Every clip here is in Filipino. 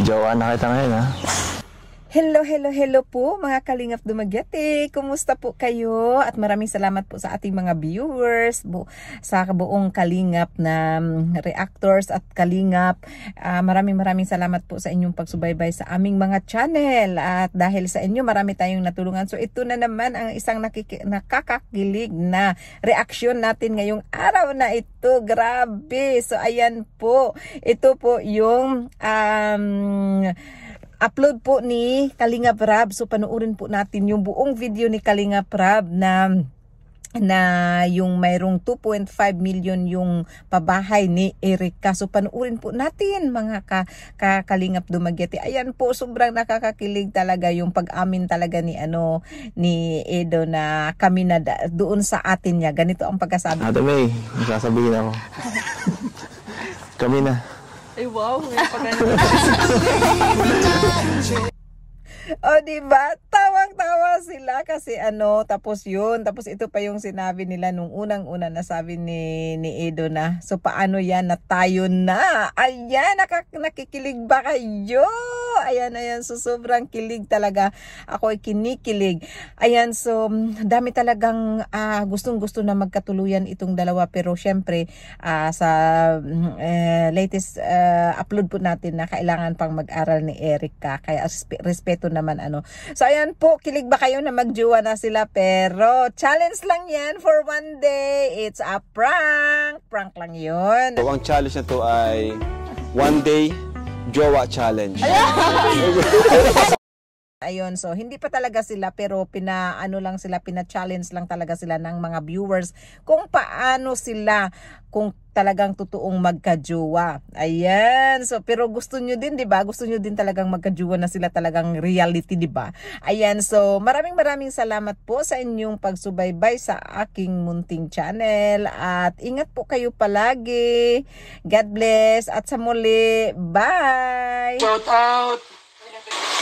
Jowa na kita ngayon, ha? Hello po mga Kalingap Dumaguete. Kumusta po kayo? At maraming salamat po sa ating mga viewers, sa buong Kalingap na reactors at Kalingap. Maraming salamat po sa inyong pagsubaybay sa aming mga channel. At dahil sa inyo, marami tayong natulungan. So ito na naman ang isang nakakakilig na reaksyon natin ngayong araw na ito. Grabe! So ayan po. Ito po yung upload po ni Kalingap Rab. So panoorin po natin yung buong video ni Kalingap Rab na yung mayroong 2.5 million yung pabahay ni Erica. So panoorin po natin mga Kalingap Dumaguete. Ayan po, sobrang nakakakilig talaga yung pag-amin talaga ni Edo na kami na doon sa atin niya. Ganito ang pagkasabi. Ate May, masasabihin ako. Kami na. Ay wow, ngayon pa ganun. O diba? Tawang-tawa sila kasi tapos yun. Tapos ito pa yung sinabi nila nung unang-una na sabi ni Edo na, so paano yan na tayo na? Ayan, nakikilig ba kayo? Ayan, so sobrang kilig talaga. Ako ay kinikilig. Ayan, so dami talagang gustong-gusto na magkatuluyan itong dalawa. Pero syempre, sa latest upload po natin na kailangan pang mag-aral ni Erica. Kaya respeto naman So ayan po, kilig ba kayo na magjowa na sila? Pero challenge lang yan for one day. It's a prank. Prank lang yun. So ang challenge na to ay one day jowa challenge. Ayun, so hindi pa talaga sila pero pina-challenge lang talaga sila ng mga viewers kung paano sila kung talagang totoong magkajowa. Ayan, so pero gusto nyo din, 'di ba? Gusto nyo din talagang magkajowa na sila, talagang reality, 'di ba? Ayan, so maraming salamat po sa inyong pagsubaybay sa aking munting channel at ingat po kayo palagi. God bless at sa muli. Bye. Shout out.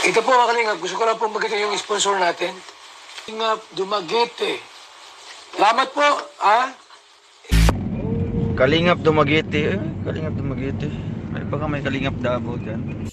Ito po mga Kalingap, gusto ko lang po magkita yung sponsor natin. Kalingap Dumaguete. Salamat po, Kalingap Dumaguete. Kalingap Dumaguete. May baka may Kalingap Davao dyan.